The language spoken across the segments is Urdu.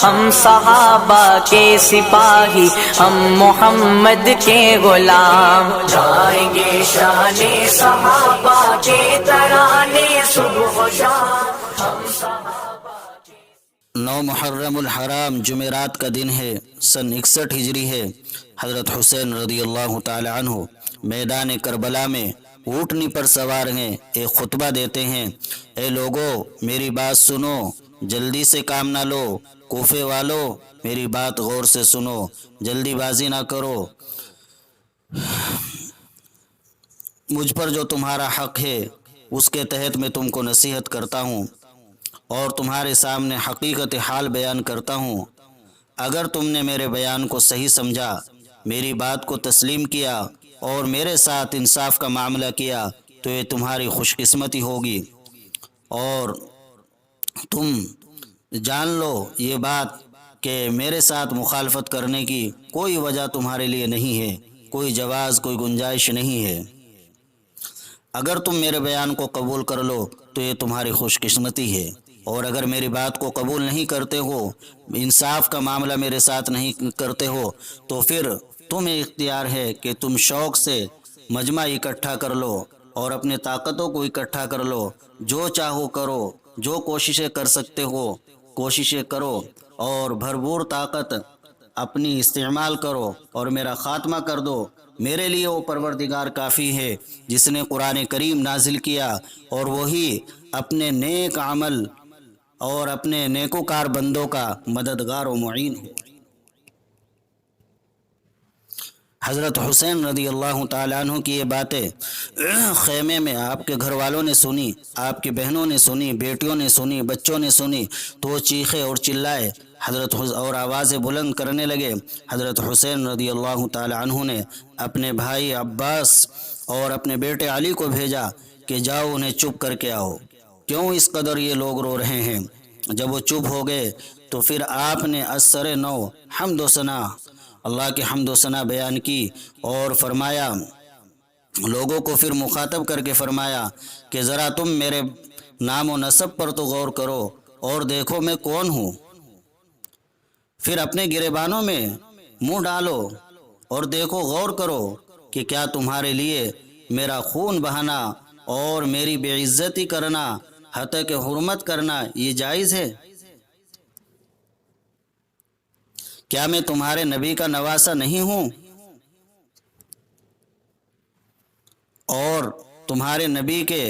ہم صحابہ کے سپاہی، ہم محمد کے غلام، جائیں گے شان صحابہ کے ترانے صبح و شام، ہم صحابہ کے۔ 9 محرم الحرام جمعرات کا دن ہے، سن 61 ہجری ہے۔ حضرت حسین رضی اللہ تعالی عنہ میدان کربلا میں اونٹنی پر سوار ہیں، ایک خطبہ دیتے ہیں: اے لوگو میری بات سنو، جلدی سے کام نہ لو، کوفے والو میری بات غور سے سنو، جلدی بازی نہ کرو، مجھ پر جو تمہارا حق ہے اس کے تحت میں تم کو نصیحت کرتا ہوں اور تمہارے سامنے حقیقت حال بیان کرتا ہوں۔ اگر تم نے میرے بیان کو صحیح سمجھا، میری بات کو تسلیم کیا اور میرے ساتھ انصاف کا معاملہ کیا تو یہ تمہاری خوش قسمتی ہوگی، اور تم جان لو یہ بات کہ میرے ساتھ مخالفت کرنے کی کوئی وجہ تمہارے لیے نہیں ہے، کوئی جواز، کوئی گنجائش نہیں ہے۔ اگر تم میرے بیان کو قبول کر لو تو یہ تمہاری خوش قسمتی ہے، اور اگر میری بات کو قبول نہیں کرتے ہو، انصاف کا معاملہ میرے ساتھ نہیں کرتے ہو، تو پھر تمہیں اختیار ہے کہ تم شوق سے مجمع اکٹھا کر لو اور اپنے طاقتوں کو اکٹھا کر لو، جو چاہو کرو، جو کوششیں کر سکتے ہو کوششیں کرو، اور بھرپور طاقت اپنی استعمال کرو اور میرا خاتمہ کر دو۔ میرے لیے وہ پروردگار کافی ہے جس نے قرآن کریم نازل کیا، اور وہی اپنے نیک عمل اور اپنے نیکوکار بندوں کا مددگار و معین ہے۔ حضرت حسین رضی اللہ تعالیٰ عنہ کی یہ باتیں خیمے میں آپ کے گھر والوں نے سنی، آپ کی بہنوں نے سنی، بیٹیوں نے سنی، بچوں نے سنی، تو وہ چیخے اور چلائے اور آوازیں بلند کرنے لگے۔ حضرت حسین رضی اللہ تعالیٰ عنہ نے اپنے بھائی عباس اور اپنے بیٹے علی کو بھیجا کہ جاؤ انہیں چپ کر کے آؤ، کیوں اس قدر یہ لوگ رو رہے ہیں؟ جب وہ چپ ہو گئے تو پھر آپ نے اثر نو حمد و ثنا، اللہ کی حمد و ثنا بیان کی اور فرمایا، لوگوں کو پھر مخاطب کر کے فرمایا کہ ذرا تم میرے نام و نسب پر تو غور کرو اور دیکھو میں کون ہوں، پھر اپنے گریبانوں میں منہ ڈالو اور دیکھو، غور کرو کہ کیا تمہارے لیے میرا خون بہانا اور میری بے عزتی کرنا، ہتک حرمت کرنا یہ جائز ہے؟ کیا میں تمہارے نبی کا نواسہ نہیں ہوں اور تمہارے نبی کے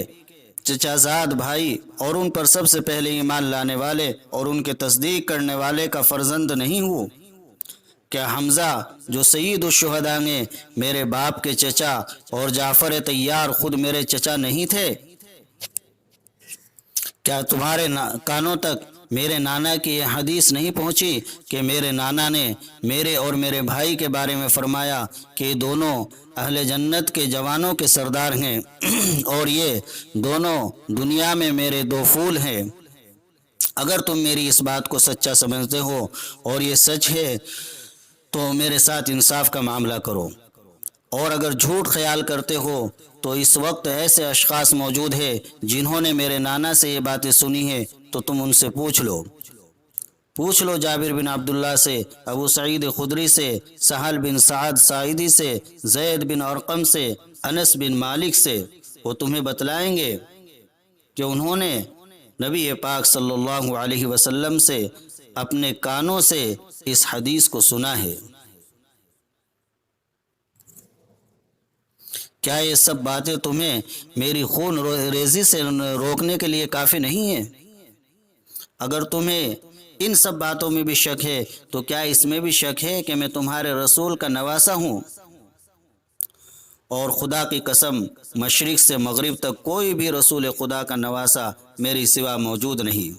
چچا زاد بھائی اور ان پر سب سے پہلے ایمان لانے والے اور ان کے تصدیق کرنے والے کا فرزند نہیں ہوں؟ کیا حمزہ جو سید الشہداء نے میرے باپ کے چچا اور جعفر طیار خود میرے چچا نہیں تھے؟ کیا تمہارے کانوں تک میرے نانا کی یہ حدیث نہیں پہنچی کہ میرے نانا نے میرے اور میرے بھائی کے بارے میں فرمایا کہ دونوں اہل جنت کے جوانوں کے سردار ہیں اور یہ دونوں دنیا میں میرے دو پھول ہیں؟ اگر تم میری اس بات کو سچا سمجھتے ہو اور یہ سچ ہے تو میرے ساتھ انصاف کا معاملہ کرو، اور اگر جھوٹ خیال کرتے ہو تو اس وقت ایسے اشخاص موجود ہیں جنہوں نے میرے نانا سے یہ باتیں سنی ہیں، تو تم ان سے پوچھ لو جابر بن عبداللہ سے، ابو سعید خدری سے، سہل بن سعد ساعدی سے، زید بن ارقم سے، انس بن مالک سے، وہ تمہیں بتلائیں گے کہ انہوں نے نبی پاک صلی اللہ علیہ وسلم سے اپنے کانوں سے اس حدیث کو سنا ہے۔ کیا یہ سب باتیں تمہیں میری خون ریزی سے روکنے کے لیے کافی نہیں ہیں؟ اگر تمہیں ان سب باتوں میں بھی شک ہے تو کیا اس میں بھی شک ہے کہ میں تمہارے رسول کا نواسہ ہوں؟ اور خدا کی قسم مشرق سے مغرب تک کوئی بھی رسول خدا کا نواسہ میری سوا موجود نہیں،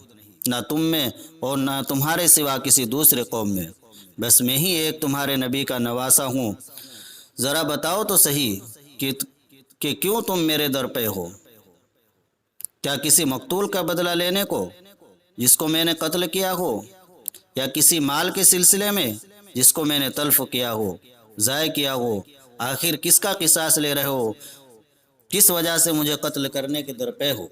نہ تم میں اور نہ تمہارے سوا کسی دوسرے قوم میں، بس میں ہی ایک تمہارے نبی کا نواسہ ہوں۔ ذرا بتاؤ تو صحیح کہ کیوں تم میرے در پہ ہو؟ کیا کسی مقتول کا بدلہ لینے کو جس کو میں نے قتل کیا ہو، یا کسی مال کے سلسلے میں جس کو میں نے تلف کیا ہو، ضائع کیا ہو؟ آخر کس کا قصاص لے رہے ہو؟ کس وجہ سے مجھے قتل کرنے کے در پہ ہو؟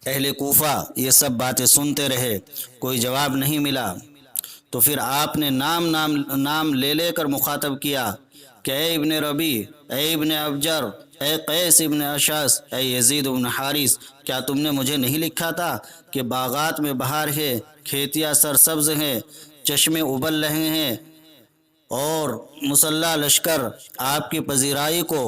اہل کوفہ یہ سب باتیں سنتے رہے، کوئی جواب نہیں ملا۔ تو پھر آپ نے نام لے کر مخاطب کیا کہ اے ابن ربی، اے ابن ابجر، اے قیس ابن اشعث، اے یزید ابن حارث، کیا تم نے مجھے نہیں لکھا تھا کہ باغات میں بہار ہے، کھیتیاں سرسبز ہیں، چشمے ابل رہے ہیں اور مسلح لشکر آپ کی پذیرائی کو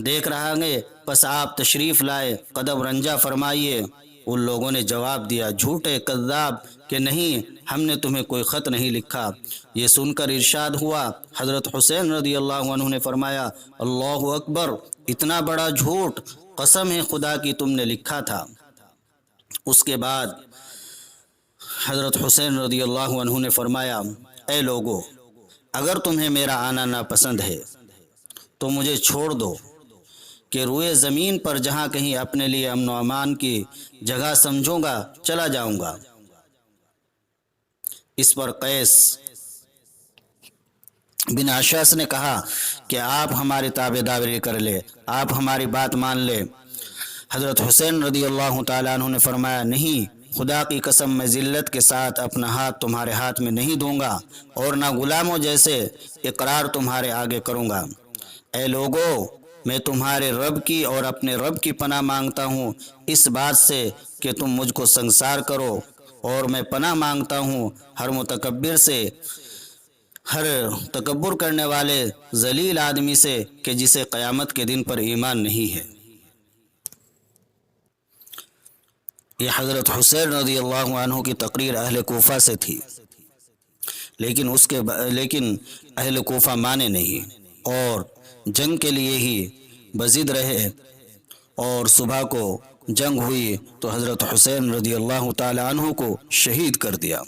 دیکھ رہا گے، پس آپ تشریف لائے، قدم رنجہ فرمائیے۔ ان لوگوں نے جواب دیا، جھوٹے کذاب، کہ نہیں، ہم نے تمہیں کوئی خط نہیں لکھا۔ یہ سن کر ارشاد ہوا، حضرت حسین رضی اللہ عنہ نے فرمایا، اللہ اکبر، اتنا بڑا جھوٹ، قسم ہے خدا کی تم نے لکھا تھا۔ اس کے بعد حضرت حسین رضی اللہ عنہ نے فرمایا، اے لوگو، اگر تمہیں میرا آنا ناپسند ہے تو مجھے چھوڑ دو کہ روئے زمین پر جہاں کہیں اپنے لیے امن و امان کی جگہ سمجھوں گا چلا جاؤں گا۔ اس پر قیس بن اشعث نے کہا کہ آپ ہماری تابع داری کر لے، آپ ہماری بات مان لے۔ حضرت حسین رضی اللہ تعالیٰ عنہ نے فرمایا، نہیں، خدا کی قسم، میں ذلت کے ساتھ اپنا ہاتھ تمہارے ہاتھ میں نہیں دوں گا اور نہ غلاموں جیسے اقرار تمہارے آگے کروں گا۔ اے لوگو، میں تمہارے رب کی اور اپنے رب کی پناہ مانگتا ہوں اس بات سے کہ تم مجھ کو سنگسار کرو، اور میں پناہ مانگتا ہوں ہر متکبر سے، ہر تکبر کرنے والے ذلیل آدمی سے کہ جسے قیامت کے دن پر ایمان نہیں ہے۔ یہ حضرت حسین رضی اللہ عنہ کی تقریر اہل کوفہ سے تھی، لیکن اہل کوفہ مانے نہیں اور جنگ کے لیے ہی بضد رہے، اور صبح کو جنگ ہوئی تو حضرت حسین رضی اللہ تعالی عنہ کو شہید کر دیا۔